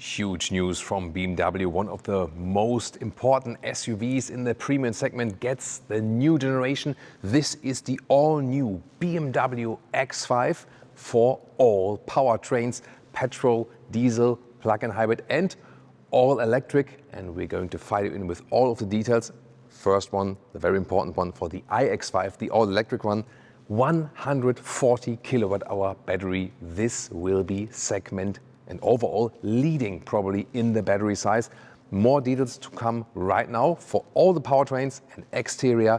Huge news from BMW. One of the most important SUVs in the premium segment gets the new generation. This is the all-new BMW X5 for all powertrains, petrol, diesel, plug-in hybrid and all electric. And we're going to fight it in with all of the details. First one, the very important one for the iX5, the all-electric one, 140 kilowatt-hour battery. This will be segment and overall leading probably in the battery size. More details to come right now for all the powertrains and exterior,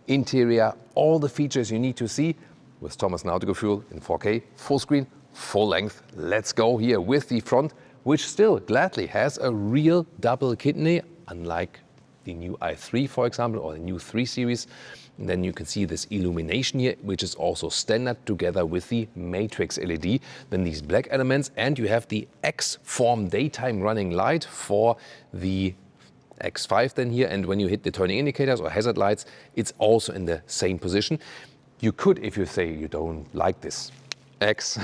interior, all the features you need to see with Thomas Nautical Fuel in 4K, full screen, full length. Let's go here with the front, which still gladly has a real double kidney, unlike the new i3, for example, or the new 3 Series. And then you can see this illumination here, which is also standard together with the matrix LED. Then these black elements, and you have the X-form daytime running light for the X5 then here. And when you hit the turning indicators or hazard lights, it's also in the same position. You could, if you say you don't like this X,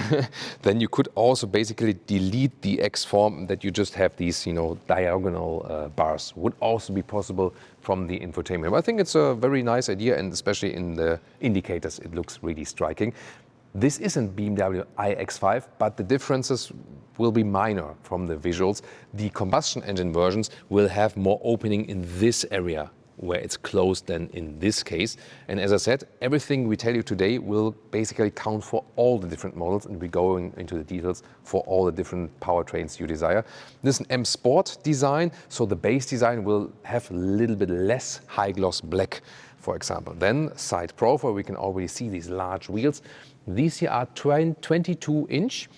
then you could also basically delete the X form, that you just have these, diagonal bars. Would also be possible from the infotainment. But I think it's a very nice idea, and especially in the indicators, it looks really striking. This isn't BMW iX5, but the differences will be minor from the visuals. The combustion engine versions will have more opening in this area, where it's closed than in this case. And as I said, everything we tell you today will basically count for all the different models, and we're going into the details for all the different powertrains you desire. This is an M Sport design, so the base design will have a little bit less high gloss black, for example. Then side profile, we can already see these large wheels. These here are 22 inch.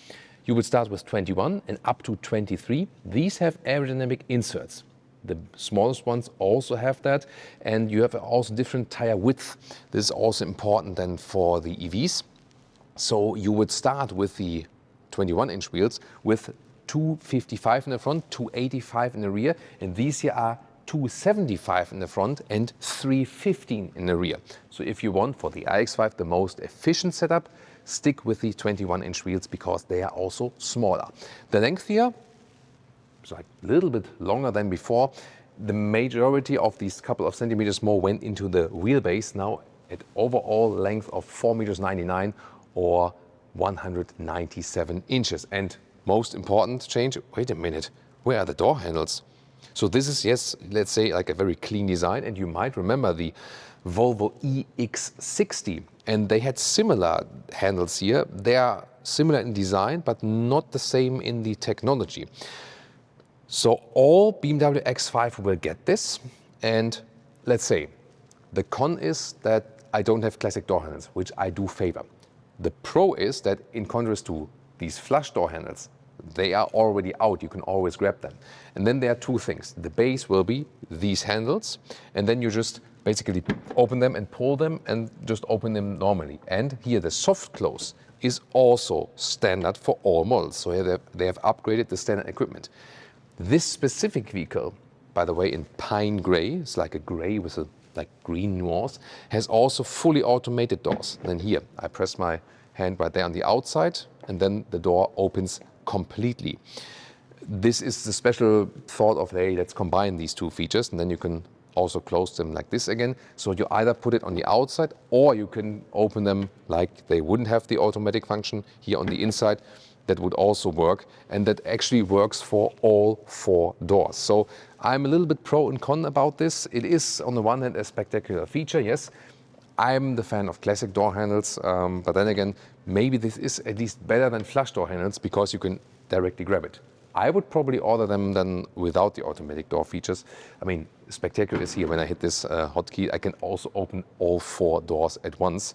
You would start with 21 and up to 23. These have aerodynamic inserts. The smallest ones also have that, and you have also different tire width. This is also important then for the EVs. So you would start with the 21-inch wheels with 255 in the front, 285 in the rear, and these here are 275 in the front and 315 in the rear. So if you want for the iX5 the most efficient setup, stick with the 21-inch wheels because they are also smaller. The length here, it's like a little bit longer than before. The majority of these couple of centimeters more went into the wheelbase, now at overall length of 4.99 meters or 197 inches. And most important change, wait a minute, where are the door handles? So this is, yes, let's say like a very clean design, and you might remember the Volvo EX60, and they had similar handles here. They are similar in design, but not the same in the technology. So all BMW X5 will get this, and let's say the con is that I don't have classic door handles, which I do favor. The pro is that in contrast to these flush door handles, they are already out, you can always grab them. And then there are two things. The base will be these handles, and then you just basically open them and pull them and just open them normally. And here the soft close is also standard for all models. So here they have upgraded the standard equipment. This specific vehicle, by the way, in pine gray, it's like a gray with a like green nuance, has also fully automated doors. Then here, I press my hand right there on the outside, and then the door opens completely. This is the special thought of, hey, let's combine these two features, and then you can also close them like this again. So you either put it on the outside, or you can open them like they wouldn't have the automatic function here on the inside. That would also work, and that actually works for all 4 doors. So I'm a little bit pro and con about this. It is on the one hand a spectacular feature, yes. I'm the fan of classic door handles, but then again, maybe this is at least better than flush door handles because you can directly grab it. I would probably order them then without the automatic door features. I mean, spectacular is here. When I hit this hotkey, I can also open all 4 doors at once.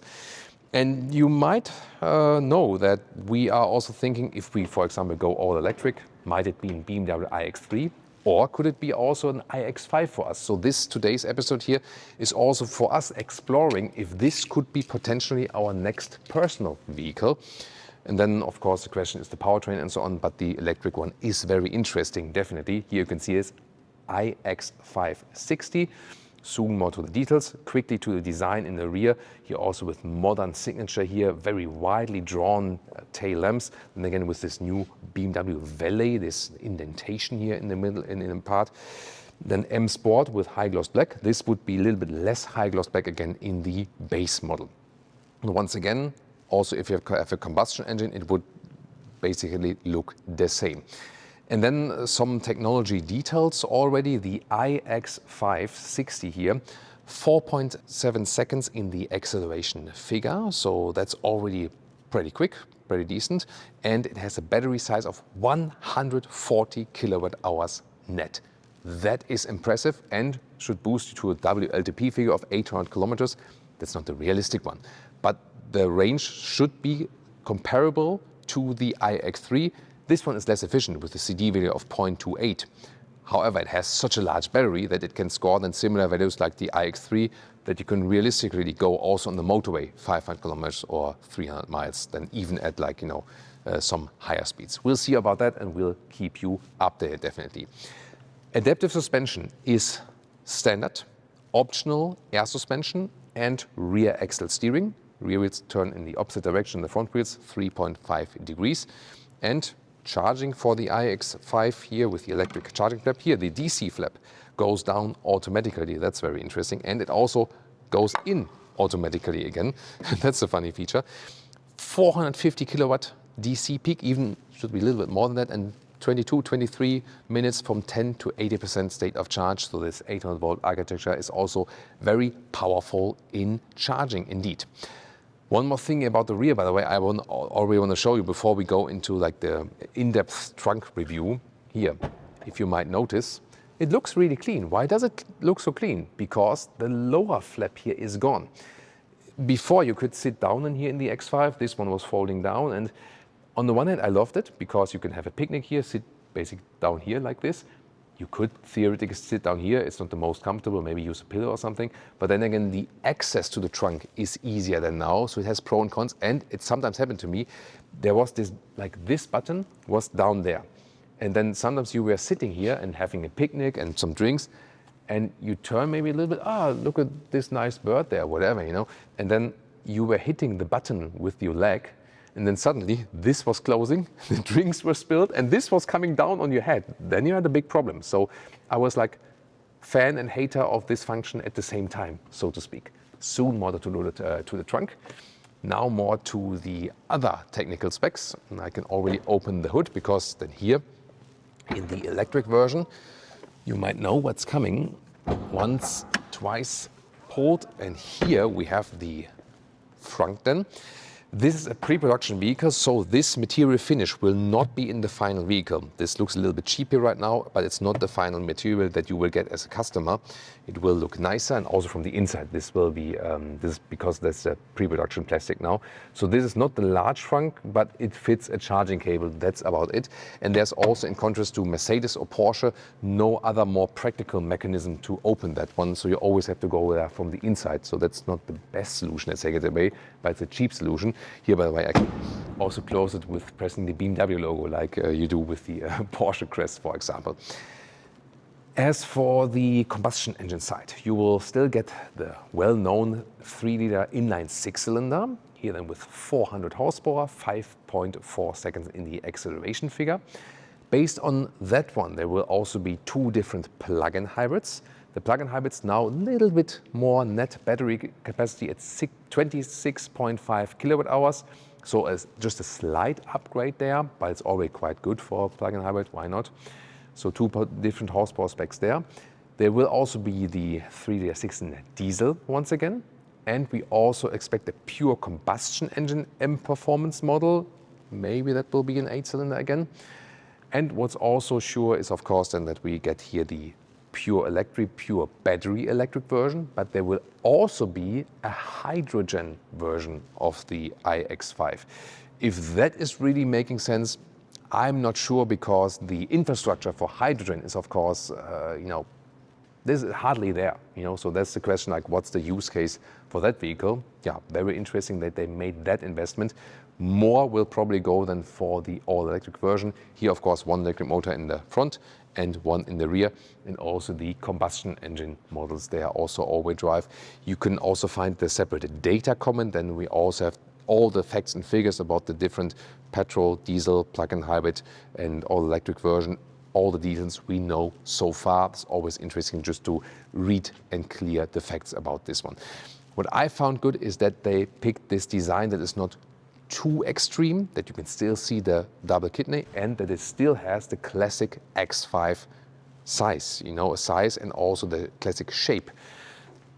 And you might know that we are also thinking, if we, for example, go all electric, might it be in BMW iX3, or could it be also an iX5 for us? So today's episode here is also for us exploring if this could be potentially our next personal vehicle. And then, of course, the question is the powertrain and so on, but the electric one is very interesting, definitely. Here you can see this iX5 60. Soon more to the details, quickly to the design in the rear. Here also with modern signature here, very widely drawn tail lamps. And again with this new BMW Valet, this indentation here in the middle and in the part. Then M Sport with high gloss black. This would be a little bit less high gloss black again in the base model. And once again, also if you have a combustion engine, it would basically look the same. And then some technology details already. The iX5 60 here, 4.7 seconds in the acceleration figure. So that's already pretty quick, pretty decent. And it has a battery size of 140 kilowatt hours net. That is impressive and should boost you to a WLTP figure of 800 kilometers. That's not the realistic one. But the range should be comparable to the iX3. This one is less efficient with a CD value of 0.28. However, it has such a large battery that it can score then similar values like the iX3 that you can realistically go also on the motorway 500 kilometers or 300 miles, then even at like, some higher speeds. We'll see about that and we'll keep you updated definitely. Adaptive suspension is standard, optional air suspension and rear axle steering. Rear wheels turn in the opposite direction, the front wheels 3.5 degrees. And charging for the iX5 here with the electric charging flap. Here the DC flap goes down automatically. That's very interesting. And it also goes in automatically again. That's a funny feature. 450 kilowatt DC peak, even should be a little bit more than that. And 22, 23 minutes from 10 to 80% state of charge. So this 800 volt architecture is also very powerful in charging indeed. One more thing about the rear, by the way, I already want to show you before we go into like the in-depth trunk review. Here, if you might notice, it looks really clean. Why does it look so clean? Because the lower flap here is gone. Before you could sit down in here in the X5, this one was folding down. And on the one hand, I loved it because you can have a picnic here, sit basically down here like this. You could theoretically sit down here. It's not the most comfortable, maybe use a pillow or something. But then again, the access to the trunk is easier than now. So it has pros and cons. And it sometimes happened to me. There was this, like this button was down there. And then sometimes you were sitting here and having a picnic and some drinks. And you turn maybe a little bit, look at this nice bird there, whatever, And then you were hitting the button with your leg. And then suddenly this was closing, the drinks were spilled, and this was coming down on your head. Then you had a big problem. So I was like fan and hater of this function at the same time, so to speak. Soon more to the trunk. Now more to the other technical specs. And I can already open the hood because then here in the electric version, you might know what's coming. Once, twice pulled. And here we have the Frunk then. This is a pre-production vehicle, so this material finish will not be in the final vehicle. This looks a little bit cheaper right now, but it's not the final material that you will get as a customer. It will look nicer, and also from the inside, this will be, this is because that's a pre-production plastic now. So this is not the large Frunk, but it fits a charging cable. That's about it. And there's also, in contrast to Mercedes or Porsche, no other more practical mechanism to open that one. So you always have to go there from the inside. So that's not the best solution, let's take it away, but it's a cheap solution. Here, by the way, I can also close it with pressing the BMW logo like you do with the Porsche crest, for example. As for the combustion engine side, you will still get the well-known 3-liter inline six-cylinder, here then with 400 horsepower, 5.4 seconds in the acceleration figure. Based on that one, there will also be two different plug-in hybrids. The plug-in hybrids now a little bit more net battery capacity at 26.5 kilowatt hours. So as just a slight upgrade there, but it's already quite good for a plug-in hybrid, why not? So two different horsepower specs there. There will also be the 3-liter 6-cylinder diesel once again. And we also expect a pure combustion engine M performance model. Maybe that will be an 8-cylinder again. And what's also sure is, of course, then that we get here the pure electric, pure battery electric version, but there will also be a hydrogen version of the iX5. If that is really making sense, I'm not sure, because the infrastructure for hydrogen is, of course, this is hardly there, so that's the question, like what's the use case for that vehicle? Yeah, very interesting that they made that investment. More will probably go than for the all-electric version. Here, of course, one electric motor in the front and one in the rear, and also the combustion engine models. They are also all-wheel drive. You can also find the separate data comment, and we also have all the facts and figures about the different petrol, diesel, plug-in hybrid, and all-electric version. All the details we know so far. It's always interesting just to read and clear the facts about this one. What I found good is that they picked this design that is not too extreme, that you can still see the double kidney, and that it still has the classic X5 size, you know, a size and also the classic shape.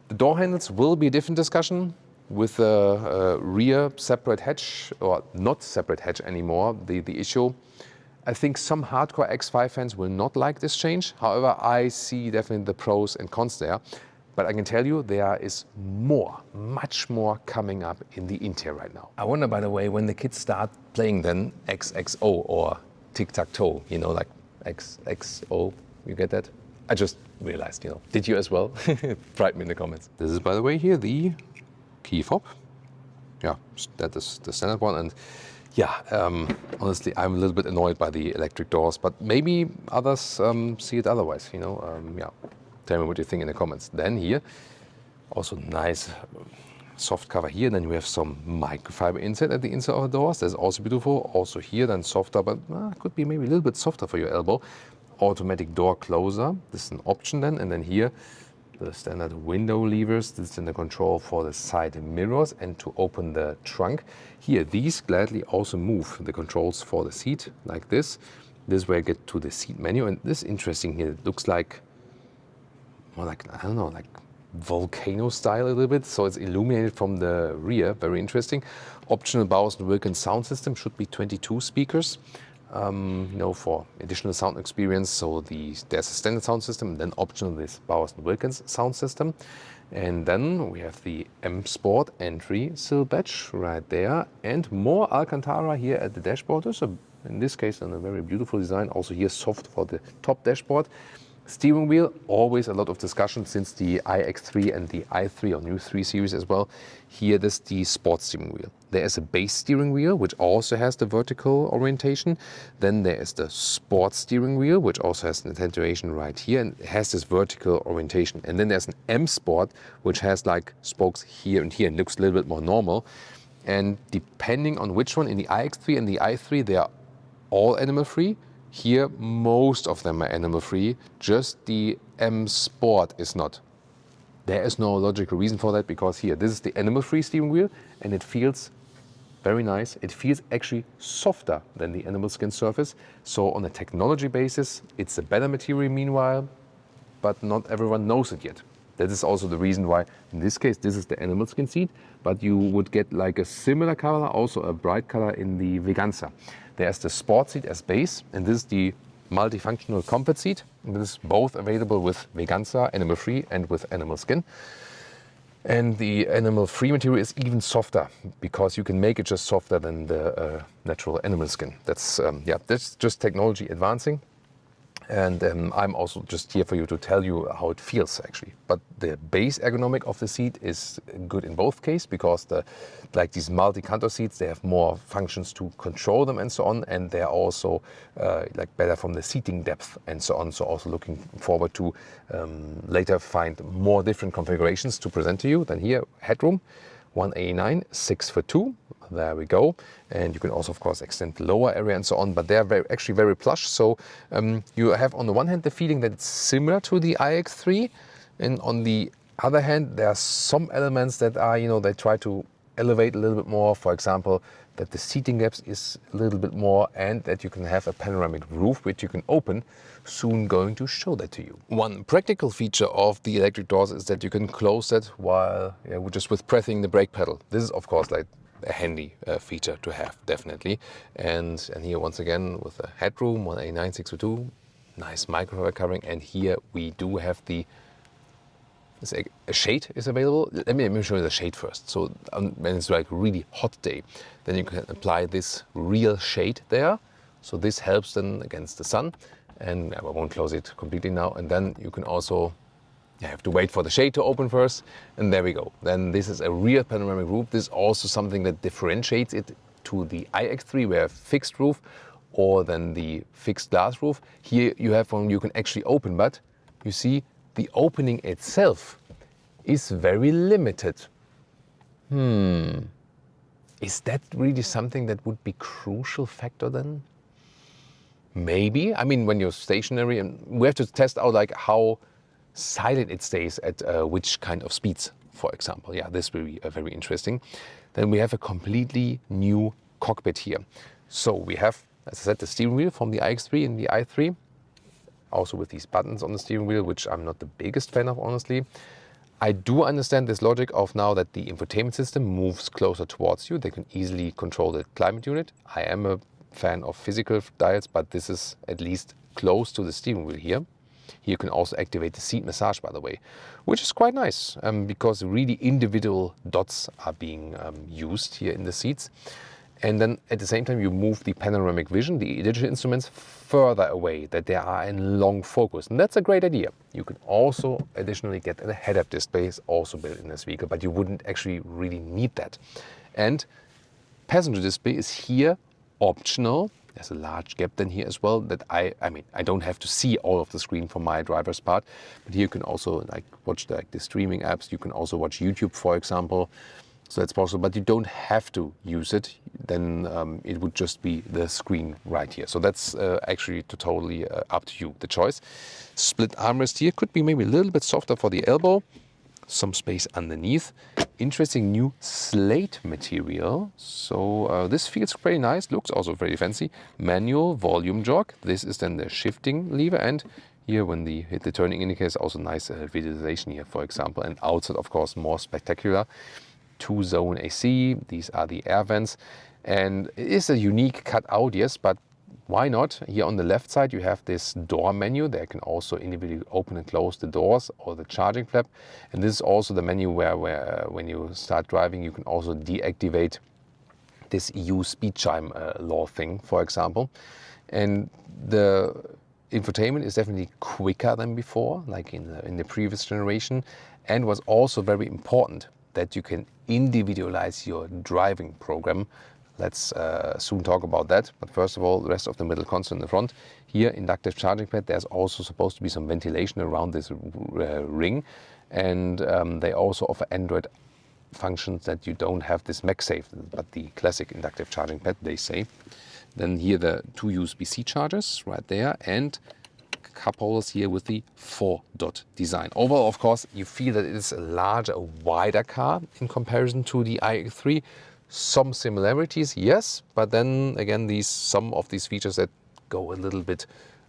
The door handles will be a different discussion with a rear separate hatch, or not separate hatch anymore, the issue. I think some hardcore X5 fans will not like this change. However, I see definitely the pros and cons there. But I can tell you there is more, much more coming up in the interior right now. I wonder, by the way, when the kids start playing then XXO or tic-tac-toe, you know, like XXO, you get that? I just realized, you know. Did you as well? Write me in the comments. This is, by the way, here the key fob. Yeah, that is the standard one. And yeah, honestly, I'm a little bit annoyed by the electric doors, but maybe others see it otherwise, you know. Yeah. Tell me what you think in the comments. Then here, also nice soft cover here. Then we have some microfiber inside at the inside of the doors. That's also beautiful. Also here, then softer, but could be maybe a little bit softer for your elbow. Automatic door closer. This is an option then. And then here, the standard window levers. This is in the control for the side mirrors and to open the trunk. Here, these gladly also move the controls for the seat like this. This is where you get to the seat menu. And this is interesting here. It looks like more like, I don't know, like volcano style a little bit. So it's illuminated from the rear, very interesting. Optional Bowers & Wilkins sound system, should be 22 speakers, you know, for additional sound experience. So there's a standard sound system, and then optional this Bowers & Wilkins sound system. And then we have the M Sport entry sill badge right there, and more Alcantara here at the dashboard. So in this case, a very beautiful design. Also here soft for the top dashboard. Steering wheel, always a lot of discussion since the iX3 and the i3 or new 3 series as well. Here this is the sports steering wheel. There is a base steering wheel, which also has the vertical orientation. Then there is the sports steering wheel, which also has an attenuation right here and has this vertical orientation. And then there's an M Sport, which has like spokes here and here and looks a little bit more normal. And depending on which one, in the iX3 and the i3, they are all animal free. Here, most of them are animal-free, just the M Sport is not. There is no logical reason for that, because here, this is the animal-free steering wheel, and it feels very nice. It feels actually softer than the animal skin surface. So on a technology basis, it's a better material meanwhile, but not everyone knows it yet. That is also the reason why, in this case, this is the animal skin seat, but you would get like a similar color, also a bright color in the Veganza. There's the sport seat as base, and this is the multifunctional comfort seat. And this is both available with Veganza, animal-free, and with animal skin. And the animal-free material is even softer, because you can make it just softer than the natural animal skin. That's just technology advancing. And I'm also just here for you to tell you how it feels actually. But the base ergonomic of the seat is good in both cases, because like these multi-canter seats, they have more functions to control them and so on. And they're also like better from the seating depth and so on. So also looking forward to later find more different configurations to present to you. Then here, headroom, 189, 6 for 2. There we go. And you can also, of course, extend the lower area and so on, but they're actually very plush. So you have, on the one hand, the feeling that it's similar to the iX3. And on the other hand, there are some elements that are, you know, they try to elevate a little bit more. For example, that the seating depth is a little bit more, and that you can have a panoramic roof, which you can open. Soon going to show that to you. One practical feature of the electric doors is that you can close it while just with pressing the brake pedal. This is, of course, like a handy feature to have, definitely. And here once again with the headroom, 189, 602, nice microfiber covering. And here we do have the a shade is available. Let me show you the shade first. So when it's like really hot day, then you can apply this real shade there. So this helps then against the sun. And I won't close it completely now. And then you can also, you have to wait for the shade to open first. And there we go. Then this is a real panoramic roof. This is also something that differentiates it to the iX3 where fixed roof or then the fixed glass roof. Here you have one you can actually open, but you see the opening itself is very limited. Is that really something that would be crucial factor then? Maybe. I mean, when you're stationary, and we have to test out like how silent it stays at which kind of speeds, for example. Yeah, this will be very interesting. Then we have a completely new cockpit here. So we have, as I said, the steering wheel from the iX3 and the i3. Also with these buttons on the steering wheel, which I'm not the biggest fan of, honestly. I do understand this logic of now that the infotainment system moves closer towards you. They can easily control the climate unit. I am a fan of physical dials, but this is at least close to the steering wheel here. Here you can also activate the seat massage, by the way, which is quite nice because really individual dots are being used here in the seats. And then at the same time, you move the panoramic vision, the digital instruments, further away, that they are in long focus. And that's a great idea. You can also additionally get a head-up display, also built in this vehicle, but you wouldn't actually really need that. And passenger display is here optional. There's a large gap then here as well that I mean, I don't have to see all of the screen from my driver's part, but here you can also like watch the streaming apps. You can also watch YouTube, for example. So that's possible, but you don't have to use it. Then it would just be the screen right here. So that's actually totally up to you, the choice. Split armrest here could be maybe a little bit softer for the elbow. Some space underneath. Interesting new slate material. So this feels pretty nice. Looks also very fancy. Manual volume jog. This is then the shifting lever. And here when they hit the turning indicators, also nice visualization here, for example. And outside, of course, more spectacular. 2-zone AC, these are the air vents, and it is a unique cutout, yes, but why not? Here on the left side you have this door menu. There can also individually open and close the doors or the charging flap, and this is also the menu where when you start driving you can also deactivate this EU speed chime law thing, for example. And the infotainment is definitely quicker than before, like in the previous generation, and was also very important that you can individualize your driving program. Let's soon talk about that. But first of all, the rest of the middle console in the front. Here, inductive charging pad. There's also supposed to be some ventilation around this ring. And they also offer Android functions that you don't have this MagSafe, but the classic inductive charging pad, they say. Then here the 2 USB-C chargers right there, and cup holders here with the 4-dot design. Overall, of course, you feel that it is a larger, wider car in comparison to the iX3. Some similarities, yes, but then again, some of these features that go a little bit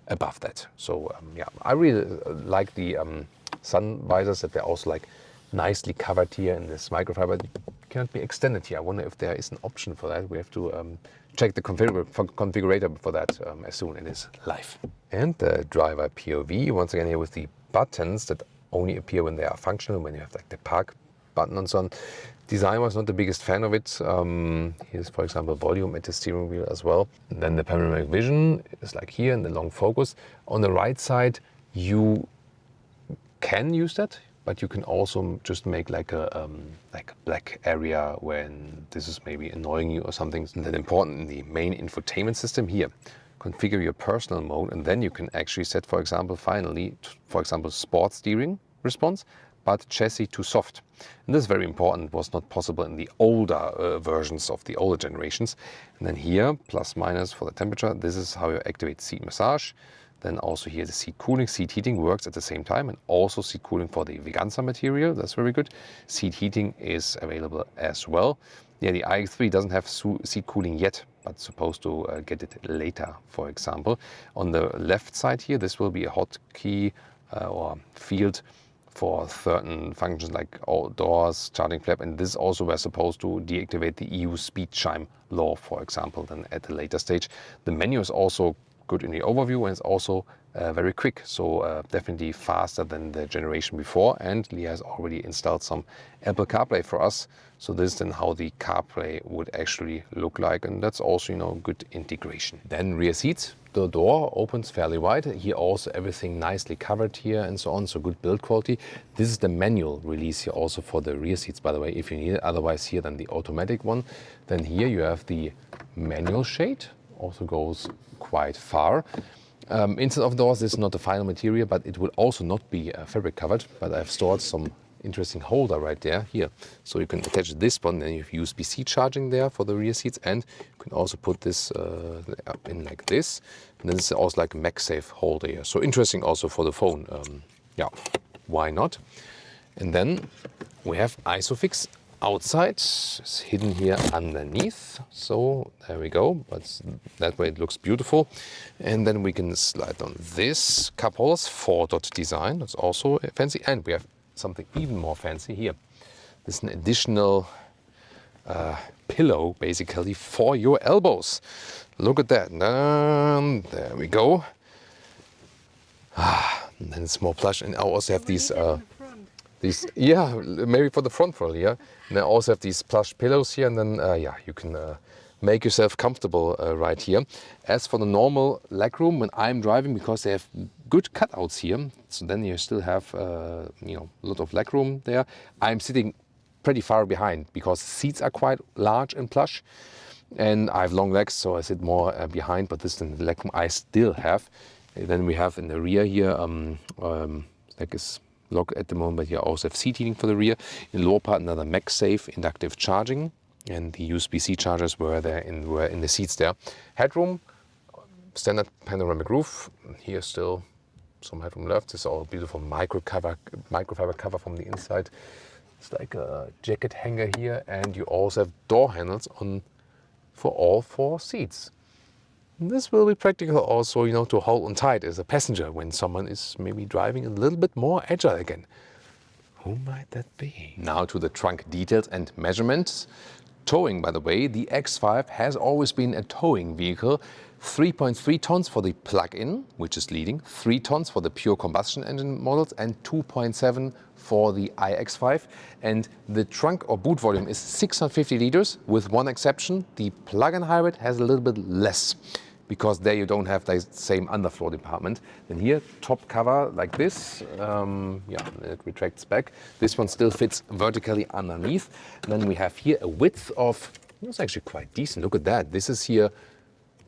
above that. So yeah, I really like the sun visors, that they're also like nicely covered here in this microfiber. It cannot be extended here. I wonder if there is an option for that. We have to check the configurator for that as soon as it is live. And the driver POV, once again here with the buttons that only appear when they are functional, when you have like the park button and so on. Design was not the biggest fan of it. Here's, for example, volume at the steering wheel as well. And then the panoramic vision is like here in the long focus. On the right side, you can use that, but you can also just make like a black area when this is maybe annoying you or something. And then important in the main infotainment system here, configure your personal mode, and then you can actually set, for example, finally, for example, sport steering response, but chassis to soft. And this is very important, was not possible in the older versions of the older generations. And then here, plus minus for the temperature, this is how you activate seat massage. Then also here the seat cooling, seat heating works at the same time, and also seat cooling for the Veganza material, that's very good. Seat heating is available as well. Yeah, the iX3 doesn't have seat cooling yet, but supposed to get it later, for example. On the left side here, this will be a hotkey or field for certain functions like doors, charging flap, and this also were supposed to deactivate the EU speed chime law, for example, then at a later stage. The menu is also good in the overview, and it's also very quick, so definitely faster than the generation before. And Leah has already installed some Apple CarPlay for us, so this is then how the CarPlay would actually look like, and that's also, you know, good integration. Then rear seats, the door opens fairly wide. Here also everything nicely covered here and so on, so good build quality. This is the manual release here also for the rear seats, by the way, if you need it. Otherwise here then the automatic one. Then here you have the manual shade, also goes quite far. Inside of doors, this is not the final material, but it will also not be fabric covered, but I've stored some interesting holder right there here, so you can attach this one, and you have USB-C charging there for the rear seats, and you can also put this in like this, and then it's also like a MagSafe holder here, so interesting also for the phone. Yeah, why not? And then we have ISOFIX outside, it's hidden here underneath, so there we go, but that way it looks beautiful. And then we can slide on this cup holders, 4-dot design, that's also fancy, and we have something even more fancy here. This is an additional pillow, basically, for your elbows. Look at that. There we go. And then it's more plush. And I also have these, yeah, maybe for the front roll here. And I also have these plush pillows here. And then, yeah, you can make yourself comfortable right here. As for the normal legroom, when I'm driving, because they have good cutouts here, so then you still have you know, a lot of legroom there. I'm sitting pretty far behind because seats are quite large and plush, and I have long legs, so I sit more behind. But this is the legroom I still have. And then we have in the rear here, like is locked at the moment, but you also have seat heating for the rear. In the lower part, another MagSafe inductive charging. And the USB-C chargers were in the seats there. Headroom, standard panoramic roof. Here still some headroom left. This is all beautiful microfiber cover from the inside. It's like a jacket hanger here, and you also have door handles on for all 4 seats. And this will be practical also, you know, to hold on tight as a passenger when someone is maybe driving a little bit more agile again. Who might that be? Now to the trunk details and measurements. Towing, by the way, the X5 has always been a towing vehicle. 3.3 tons for the plug-in, which is leading, 3 tons for the pure combustion engine models, and 2.7 for the iX5. And the trunk or boot volume is 650 liters, with one exception. The plug-in hybrid has a little bit less, because there you don't have the same underfloor department. Then here, top cover like this, yeah, it retracts back. This one still fits vertically underneath. And then we have here a width of, it's actually quite decent, look at that. This is here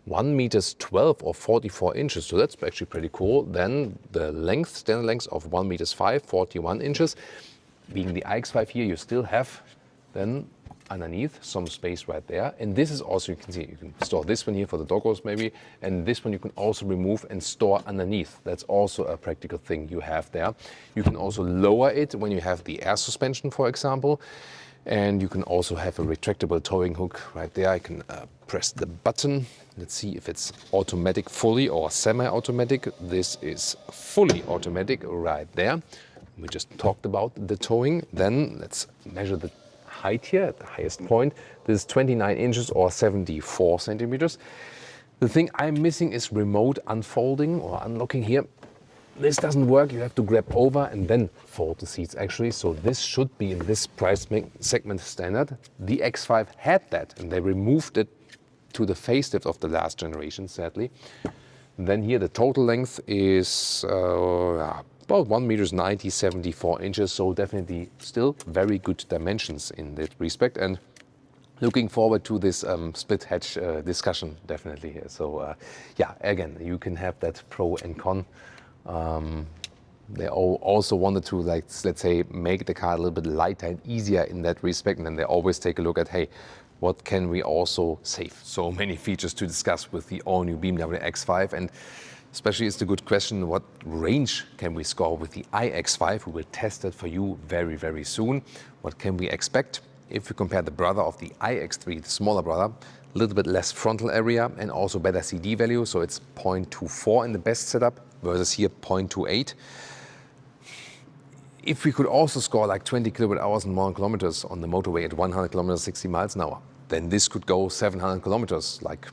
1 meters 12 or 44 inches, so that's actually pretty cool. Then the length, standard length of 1 meters 5, 41 inches. Being the iX5 here, you still have then underneath some space right there. And this is also, you can see, you can store this one here for the doggos maybe, and this one you can also remove and store underneath. That's also a practical thing you have there. You can also lower it when you have the air suspension, for example. And you can also have a retractable towing hook right there. I can press the button. Let's see if it's automatic fully or semi-automatic. This is fully automatic right there. We just talked about the towing. Then let's measure the height here at the highest point. This is 29 inches or 74 centimeters. The thing I'm missing is remote unfolding or unlocking here. This doesn't work, you have to grab over and then fold the seats actually. So this should be in this price segment standard. The X5 had that and they removed it to the facelift of the last generation, sadly. And then here the total length is about 1 meters 90, 74 inches. So definitely still very good dimensions in that respect. And looking forward to this split hatch discussion definitely here. So yeah, again, you can have that pro and con. They also wanted to, like, let's say, make the car a little bit lighter and easier in that respect, and then they always take a look at, hey, what can we also save? So many features to discuss with the all-new BMW X5, and especially it's the good question, what range can we score with the iX5? We will test that for you very, very soon. What can we expect? If you compare the brother of the iX3, the smaller brother, a little bit less frontal area and also better CD value, so it's 0.24 in the best setup versus here 0.28. If we could also score like 20 kilowatt hours and more kilometers on the motorway at 100 kilometers, 60 miles an hour, then this could go 700 kilometers, like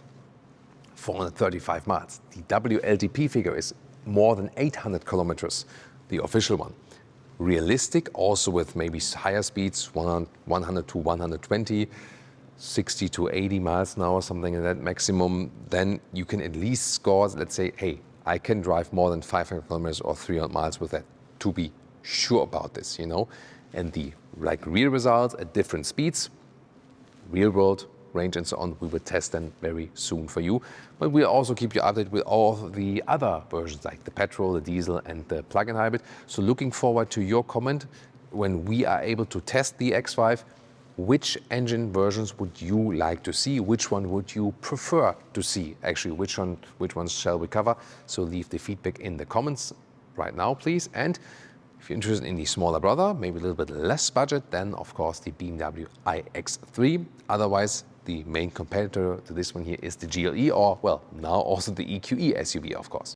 435 miles. The WLTP figure is more than 800 kilometers, the official one. Realistic, also with maybe higher speeds, 100 to 120, 60 to 80 miles an hour, something like that maximum, then you can at least score, let's say, hey, I can drive more than 500 kilometers or 300 miles with that, to be sure about this, you know. And the real results at different speeds, real world range and so on, we will test them very soon for you. But we'll also keep you updated with all the other versions, like the petrol, the diesel and the plug-in hybrid. So looking forward to your comment when we are able to test the X5. Which engine versions would you like to see? Which one would you prefer to see? Actually, which ones shall we cover? So leave the feedback in the comments right now, please. And if you're interested in the smaller brother, maybe a little bit less budget, then of course the BMW iX3. Otherwise, the main competitor to this one here is the GLE, or well, now also the EQE SUV, of course.